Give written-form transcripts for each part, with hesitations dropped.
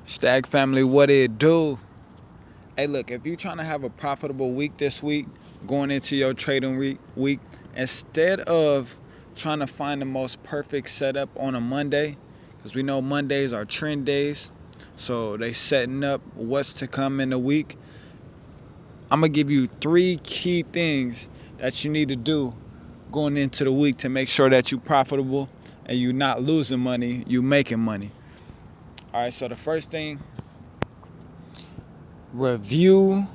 Stag family, what it do? Hey, look, if you're trying to have a profitable week this week, going into your trading week, instead of trying to find the most perfect setup on a Monday, because we know Mondays are trend days, so they setting up what's to come in the week. I'm gonna give you 3 key things that you need to do going into the week to make sure that you're profitable and you're not losing money, you making money. All right, so the first thing, review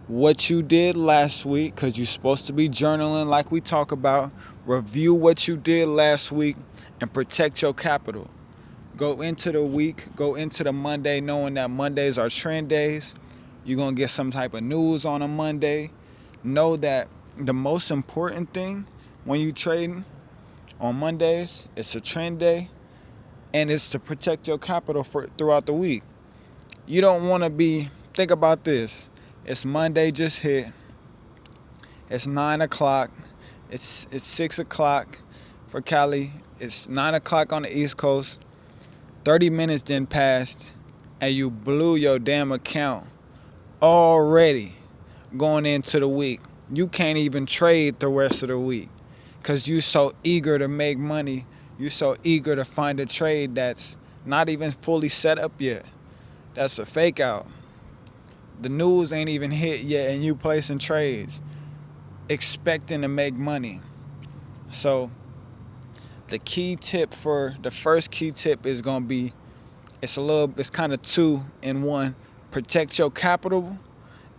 what you did last week, because you're supposed to be journaling like we talk about. Review what you did last week and protect your capital. Go into the week, go into the Monday knowing that Mondays are trend days. You're going to get some type of news on a Monday. Know that the most important thing when you trading on Mondays, it's a trend day, and it's to protect your capital for throughout the week. You don't want to think about this. It's Monday just hit. It's 9 o'clock. It's 6 o'clock for Cali. It's 9 o'clock on the East Coast. 30 minutes then passed, and you blew your damn account already going into the week. You can't even trade the rest of the week because you so eager to make money. You so eager to find a trade that's not even fully set up yet. That's a fake out. The news ain't even hit yet, and you placing trades expecting to make money. So the first key tip is gonna be, it's kind of 2 in 1. Protect your capital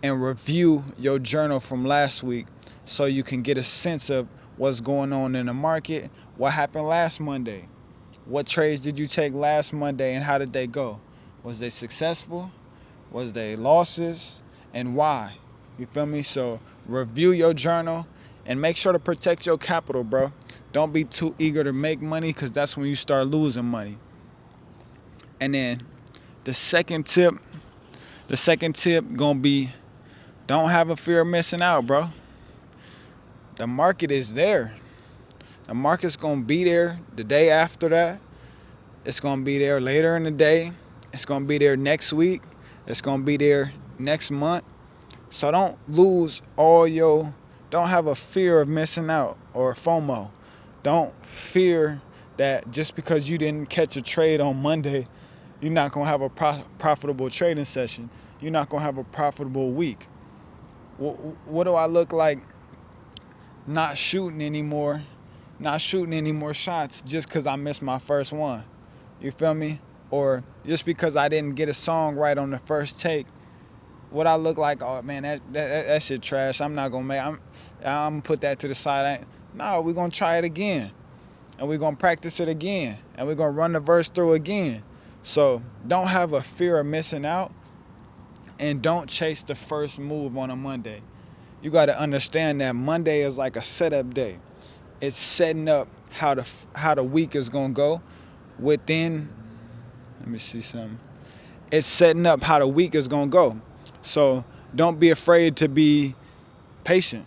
and review your journal from last week so you can get a sense of what's going on in the market, what happened last Monday, what trades did you take last Monday and how did they go? Was they successful? Was they losses? And why? You feel me? So review your journal and make sure to protect your capital, bro. Don't be too eager to make money, because that's when you start losing money. And then the second tip, gonna be, don't have a fear of missing out, bro. The market is there. The market's gonna be there the day after that. It's gonna be there later in the day. It's gonna be there next week. It's gonna be there next month. So don't have a fear of missing out or FOMO. Don't fear that just because you didn't catch a trade on Monday, you're not gonna have a profitable trading session. You're not gonna have a profitable week. What do I look like not shooting anymore shots just because I missed my first one? You feel me? Or just because I didn't get a song right on the first take, what I look like, oh man, that shit trash. I'm not gonna I'm gonna put that to the side. No, we're gonna try it again, and we're gonna practice it again, and we're gonna run the verse through again. So don't have a fear of missing out, and don't chase the first move on a Monday. You got to understand that Monday is like a setup day. It's setting up how the week is gonna go within. Let me see something. It's setting up how the week is gonna go. So don't be afraid to be patient.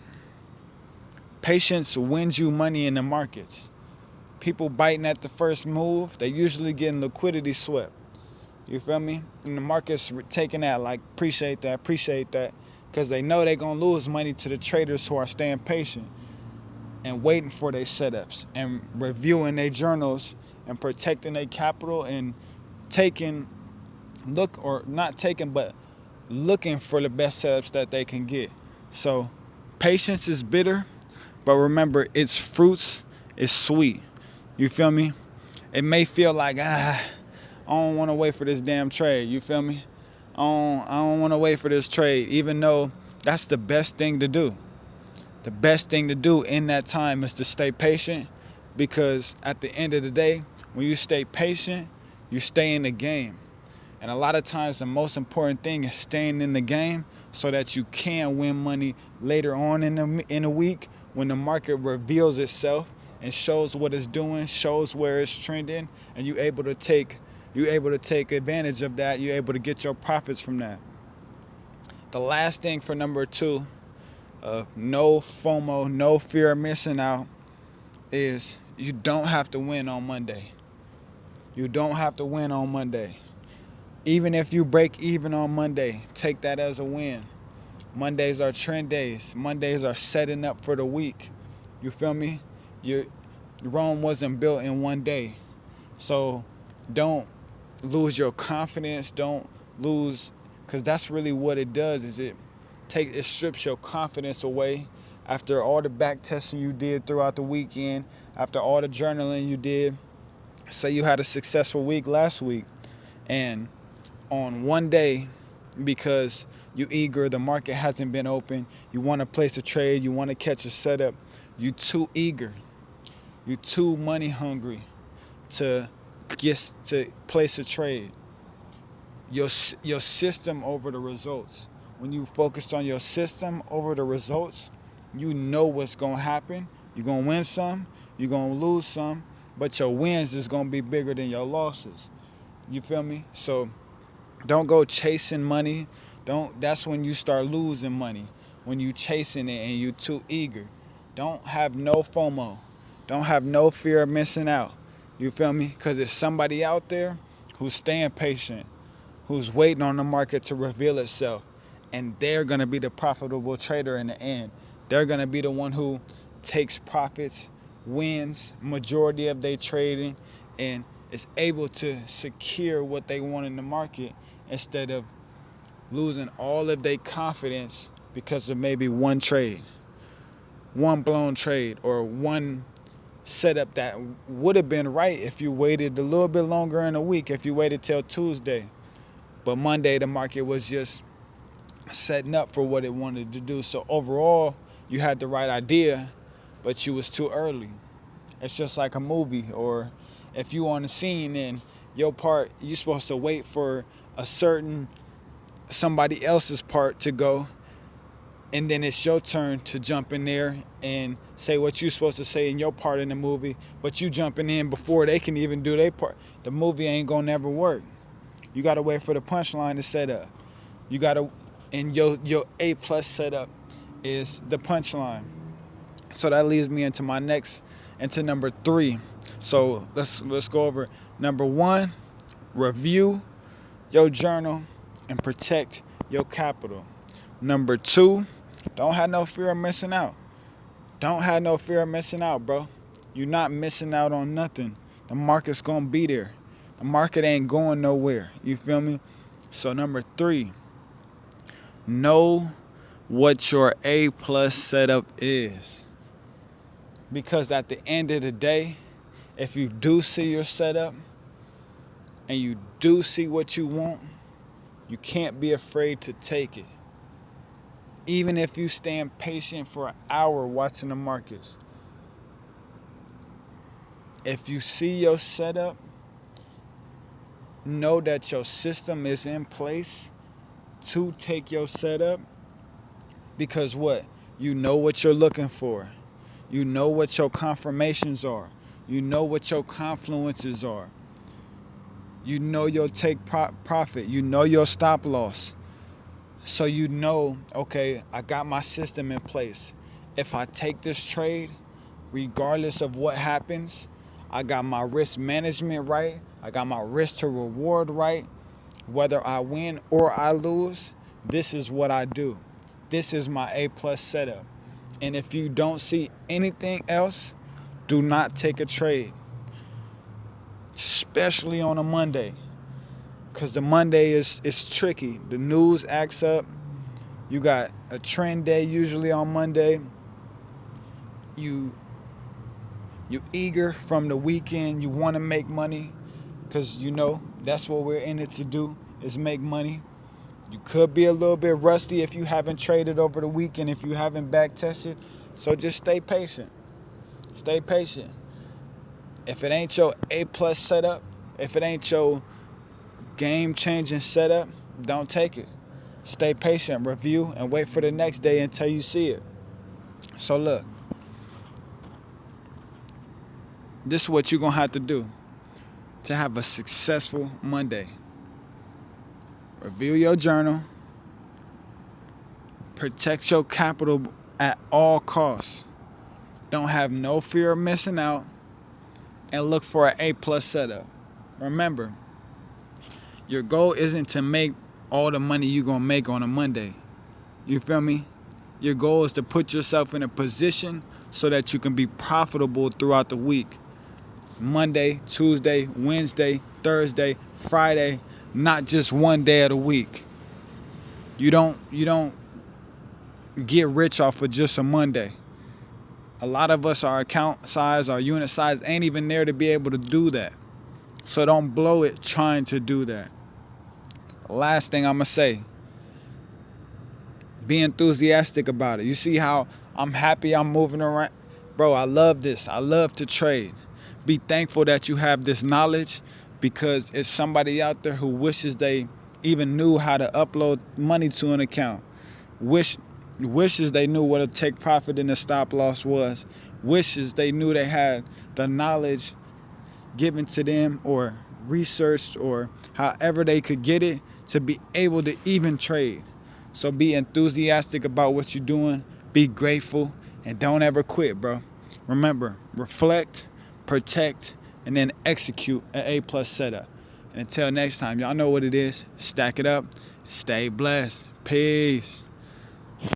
Patience wins you money in the markets. People biting at the first move, they usually getting liquidity swept. You feel me? And the market's taking that like, appreciate that, because they know they're going to lose money to the traders who are staying patient and waiting for their setups and reviewing their journals and protecting their capital and looking for the best setups that they can get. So patience is bitter, but remember, its fruits is sweet. You feel me? It may feel like, I don't want to wait for this damn trade. You feel me? I don't want to wait for this trade, even though that's the best thing to do. The best thing to do in that time is to stay patient, because at the end of the day, when you stay patient, you stay in the game. And a lot of times the most important thing is staying in the game so that you can win money later on in the week when the market reveals itself and shows what it's doing, shows where it's trending, and you're able to take advantage of that. You're able to get your profits from that. The last thing for number 2, no FOMO, no fear of missing out, is you don't have to win on Monday. You don't have to win on Monday. Even if you break even on Monday, take that as a win. Mondays are trend days. Mondays are setting up for the week. You feel me? Your Rome wasn't built in one day. So don't lose your confidence. Don't lose, because that's really what it does. Is it strips your confidence away after all the back testing you did throughout the weekend, after all the journaling you did. Say you had a successful week last week, and on one day, because you eager, the market hasn't been open, you want to place a trade, you want to catch a setup, you too eager, you too money hungry to place a trade. Your system over the results. When you focus on your system over the results, you know what's gonna happen. You're gonna win some, you're gonna lose some, but your wins is gonna be bigger than your losses. You feel me? So don't go chasing money. That's when you start losing money. When you chasing it and you too eager. Don't have no FOMO. Don't have no fear of missing out. You feel me? Because there's somebody out there who's staying patient, who's waiting on the market to reveal itself. And they're going to be the profitable trader in the end. They're going to be the one who takes profits, wins majority of their trading, and is able to secure what they want in the market instead of losing all of their confidence because of maybe one trade, one blown trade, or one setup that would have been right if you waited a little bit longer in a week, if you waited till Tuesday. But Monday, the market was just setting up for what it wanted to do. So overall, you had the right idea, but you was too early. It's just like a movie, or if you on a scene and your part, you're supposed to wait for a certain somebody else's part to go, and then it's your turn to jump in there and say what you're supposed to say in your part in the movie, but you jumping in before they can even do their part. The movie ain't gonna never work. You gotta wait for the punchline to set up. You gotta, and your A plus setup is the punchline. So that leads me into number 3. So let's go over number 1. Review your journal and protect your capital. Number 2, don't have no fear of missing out. Don't have no fear of missing out, bro. You're not missing out on nothing. The market's gonna be there. The market ain't going nowhere. You feel me? So number 3, know what your A plus setup is. Because at the end of the day, if you do see your setup and you do see what you want, you can't be afraid to take it. Even if you stand patient for an hour watching the markets. If you see your setup, know that your system is in place to take your setup, because what? You know what you're looking for. You know what your confirmations are. You know what your confluences are. You know your take profit. You know your stop loss. So you know, okay, I got my system in place. If I take this trade, regardless of what happens, I got my risk management right. I got my risk to reward right. Whether I win or I lose, this is what I do. This is my A plus setup. And if you don't see anything else, do not take a trade. Especially on a Monday. Because the Monday is tricky. The news acts up. You got a trend day usually on Monday. You eager from the weekend. You want to make money because you know that's what we're in it to do, is make money. You could be a little bit rusty if you haven't traded over the weekend, if you haven't back tested. So just stay patient. Stay patient. If it ain't your A plus setup, if it ain't your game-changing setup, don't take it. Stay patient, review, and wait for the next day until you see it. So look, this is what you're going to have to do to have a successful Monday. Review your journal. Protect your capital at all costs. Don't have no fear of missing out. And look for an A plus setup. Remember, Your goal isn't to make all the money you're going to make on a Monday. You feel me? Your goal is to put yourself in a position so that you can be profitable throughout the week. Monday, Tuesday, Wednesday, Thursday, Friday, not just one day of the week. You don't get rich off of just a Monday. A lot of us, our account size, our unit size ain't even there to be able to do that. So don't blow it trying to do that. Last thing I'm going to say, be enthusiastic about it. You see how I'm happy I'm moving around? Bro, I love this. I love to trade. Be thankful that you have this knowledge, because it's somebody out there who wishes they even knew how to upload money to an account. Wishes they knew what a take profit and a stop loss was. Wishes they knew they had the knowledge given to them or researched or however they could get it to be able to even trade. So be enthusiastic about what you're doing. Be grateful and don't ever quit, bro. Remember, reflect, protect, and then execute an A+ setup. And until next time, y'all know what it is. Stack it up. Stay blessed. Peace.